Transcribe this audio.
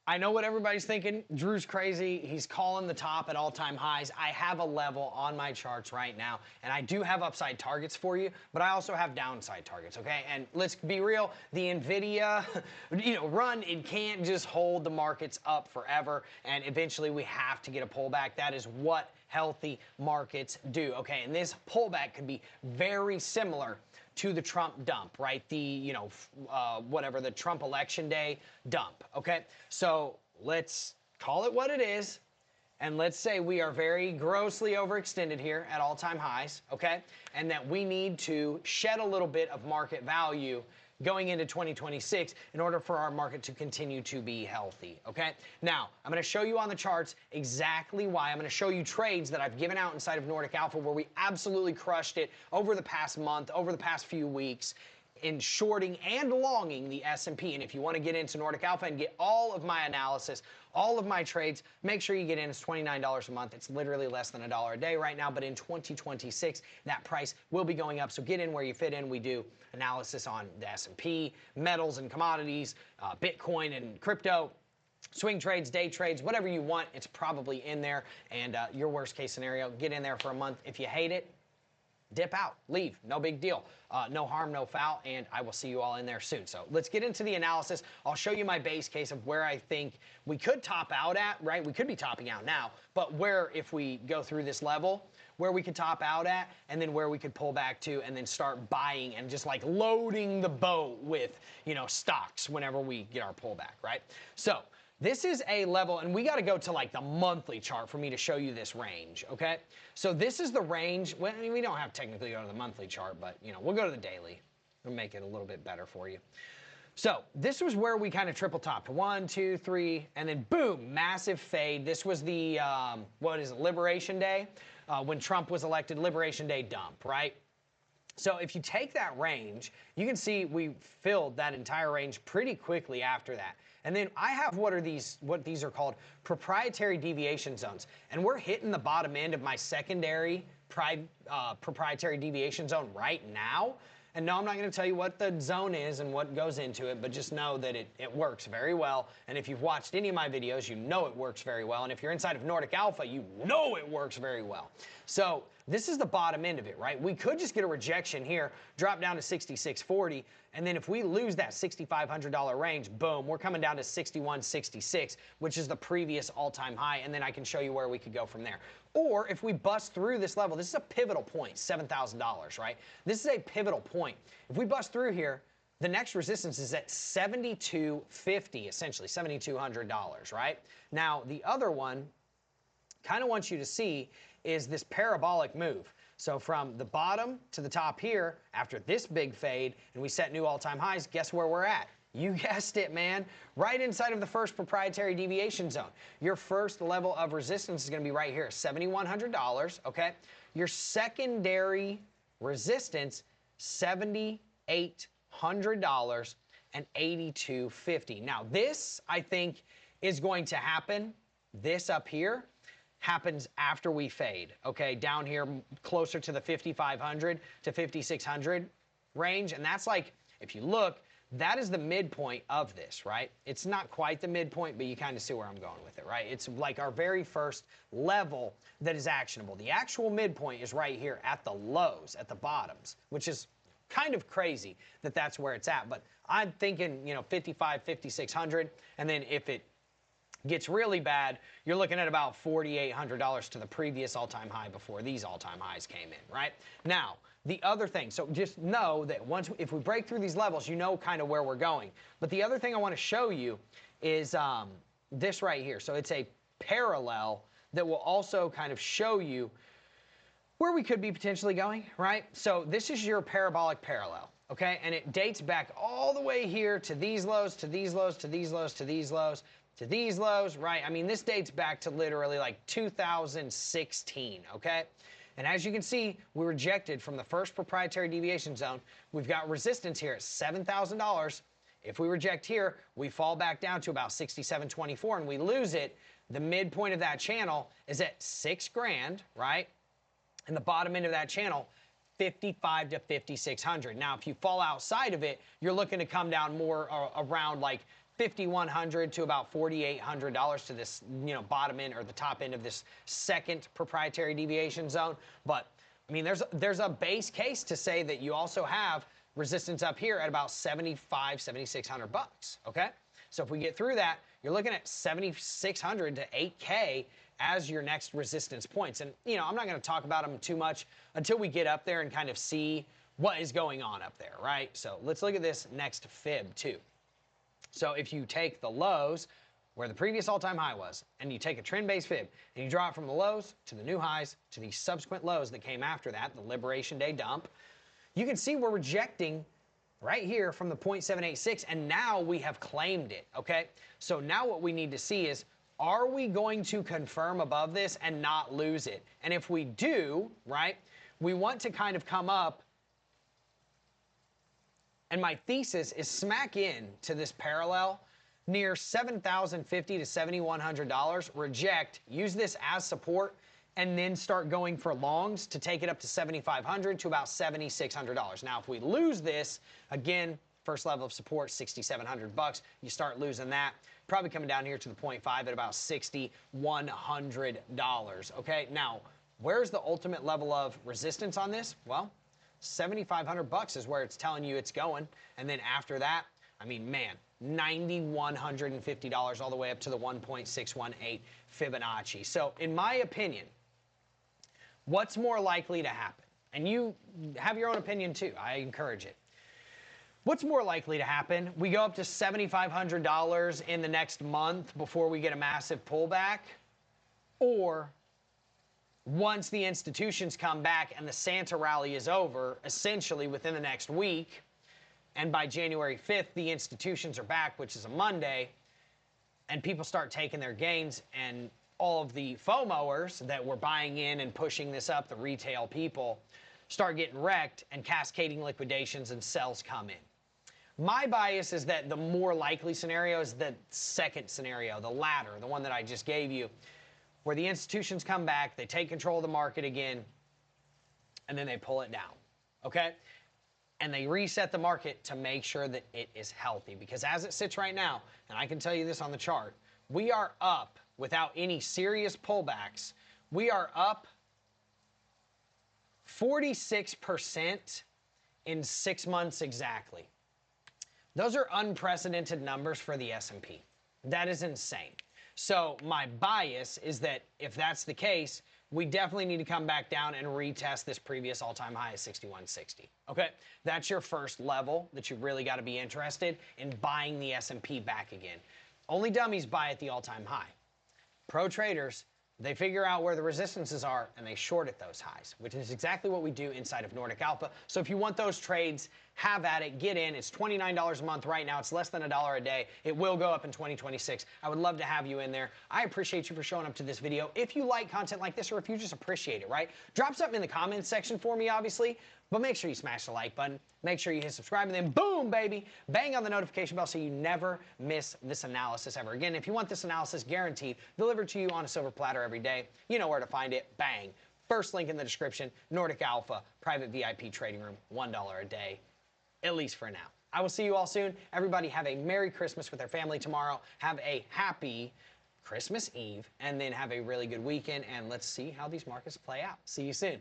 I know what everybody's thinking. Drew's crazy. He's calling the top at all-time highs. I have a level on my charts right now, and I do have upside targets for you, but I also have downside targets, okay? And let's be real, the NVIDIA, run, it can't just hold the markets up forever, and eventually we have to get a pullback. That is what healthy markets do, okay? And this pullback could be very similar to the Trump dump, right? The, the Trump election day dump, okay? So let's call it what it is, and let's say we are very grossly overextended here at all-time highs, okay? And that we need to shed a little bit of market value going into 2026 in order for our market to continue to be healthy, okay? Now, I'm gonna show you on the charts exactly why. I'm gonna show you trades that I've given out inside of Nordic Alpha where we absolutely crushed it over the past month, over the past few weeks, in shorting and longing the S&P. And if you want to get into Nordic Alpha and get all of my analysis, all of my trades, make sure you get in. It's $29 a month. It's literally less than $1 a day right now, but in 2026, that price will be going up. So get in where you fit in. We do analysis on the S&P, metals and commodities, Bitcoin and crypto, swing trades, day trades, whatever you want, it's probably in there. And your worst case scenario, get in there for a month. If you hate it, dip out, leave, no big deal. No harm, no foul, and I will see you all in there soon. So let's get into the analysis. I'll show you my base case of where I think we could top out at, right? We could be topping out now, but where, if we go through this level, where we could top out at, and then where we could pull back to, and then start buying and just like loading the boat with, stocks whenever we get our pullback, right? So this is a level, and we got to go to like the monthly chart for me to show you this range, okay? So this is the range. Well, I mean, we don't have to technically go to the monthly chart, but we'll go to the daily. We'll make it a little bit better for you. So this was where we kind of triple topped. 1, 2, 3, and then boom, massive fade. This was the, Liberation Day? When Trump was elected, Liberation Day dump, right? So if you take that range, you can see we filled that entire range pretty quickly after that. And then I have what these are called proprietary deviation zones. And we're hitting the bottom end of my secondary proprietary deviation zone right now. And no, I'm not going to tell you what the zone is and what goes into it, but just know that it works very well. And if you've watched any of my videos, you know it works very well. And if you're inside of Nordic Alpha, you know it works very well. So this is the bottom end of it, right? We could just get a rejection here, drop down to 66.40, and then if we lose that $6,500 range, boom, we're coming down to 61.66, which is the previous all-time high, and then I can show you where we could go from there. Or if we bust through this level, this is a pivotal point, $7,000, right? This is a pivotal point. If we bust through here, the next resistance is at 72.50, essentially $7,200, right? Now, the other one, kind of want you to see, is this parabolic move. So from the bottom to the top here, after this big fade, and we set new all-time highs, guess where we're at? You guessed it, man. Right inside of the first proprietary deviation zone. Your first level of resistance is going to be right here, $7,100, okay? Your secondary resistance, $7,800 and $82.50. Now, this, I think, is going to happen. This up here happens after we fade, okay? Down here, closer to the 5,500 to 5,600 range. And that's like, if you look, that is the midpoint of this, right? It's not quite the midpoint, but you kind of see where I'm going with it, right? It's like our very first level that is actionable. The actual midpoint is right here at the lows, at the bottoms, which is kind of crazy that that's where it's at. But I'm thinking, 55, 5,600. And then if it gets really bad, you're looking at about $4,800 to the previous all-time high before these all-time highs came in, right? Now, the other thing, so just know that if we break through these levels, you know kind of where we're going. But the other thing I want to show you is this right here. So it's a parallel that will also kind of show you where we could be potentially going, right? So this is your parabolic parallel, okay? And it dates back all the way here to these lows, to these lows, to these lows, to these lows, to these lows, right? I mean, this dates back to literally like 2016, okay? And as you can see, we rejected from the first proprietary deviation zone. We've got resistance here at $7,000. If we reject here, we fall back down to about 67.24 and we lose it. The midpoint of that channel is at $6,000, right? And the bottom end of that channel, 55 to 5,600. Now, if you fall outside of it, you're looking to come down more around like $5,100 to about $4,800 to this, bottom end or the top end of this second proprietary deviation zone. But I mean, there's a base case to say that you also have resistance up here at about $7,600, okay? So if we get through that, you're looking at 7,600 to 8K as your next resistance points. And, I'm not going to talk about them too much until we get up there and kind of see what is going on up there, right? So let's look at this next fib too. So if you take the lows where the previous all-time high was, and you take a trend-based fib, and you draw it from the lows to the new highs to the subsequent lows that came after that, the Liberation Day dump, you can see we're rejecting right here from the 0.786, and now we have claimed it, okay? So now what we need to see is, are we going to confirm above this and not lose it? And if we do, right, we want to kind of come up, and my thesis is smack in to this parallel near $7,050 to $7,100, reject, use this as support, and then start going for longs to take it up to $7,500 to about $7,600. Now, if we lose this, again, first level of support, $6,700. You start losing that, probably coming down here to the 0.5 at about $6,100, okay? Now, where's the ultimate level of resistance on this? Well, $7,500 is where it's telling you it's going. And then after that, I mean, man, $9,150 all the way up to the 1.618 Fibonacci. So in my opinion, what's more likely to happen? And you have your own opinion too. I encourage it. What's more likely to happen? We go up to $7,500 in the next month before we get a massive pullback? Or once the institutions come back and the Santa rally is over, essentially within the next week, and by January 5th, the institutions are back, which is a Monday, and people start taking their gains, and all of the FOMOers that were buying in and pushing this up, the retail people, start getting wrecked, and cascading liquidations and sells come in. My bias is that the more likely scenario is the second scenario, the latter, the one that I just gave you, where the institutions come back, they take control of the market again, and then they pull it down, okay? And they reset the market to make sure that it is healthy. Because as it sits right now, and I can tell you this on the chart, we are up without any serious pullbacks. We are up 46% in 6 months exactly. Those are unprecedented numbers for the S&P. That is insane. So my bias is that if that's the case, we definitely need to come back down and retest this previous all-time high at 6160. Okay, that's your first level that you really got to be interested in buying the S&P back again. Only dummies buy at the all-time high. Pro traders, they figure out where the resistances are and they short at those highs, which is exactly what we do inside of Nordic Alpha. So if you want those trades, have at it, get in. It's $29 a month right now. It's less than $1 a day. It will go up in 2026. I would love to have you in there. I appreciate you for showing up to this video. If you like content like this, or if you just appreciate it, right? Drop something in the comments section for me, obviously, but make sure you smash the like button. Make sure you hit subscribe, and then boom, baby, bang on the notification bell so you never miss this analysis ever again. If you want this analysis guaranteed, delivered to you on a silver platter every day, you know where to find it. Bang. First link in the description, Nordic Alpha, private VIP trading room, $1 a day, at least for now. I will see you all soon. Everybody have a Merry Christmas with their family tomorrow. Have a happy Christmas Eve, and then have a really good weekend, and let's see how these markets play out. See you soon.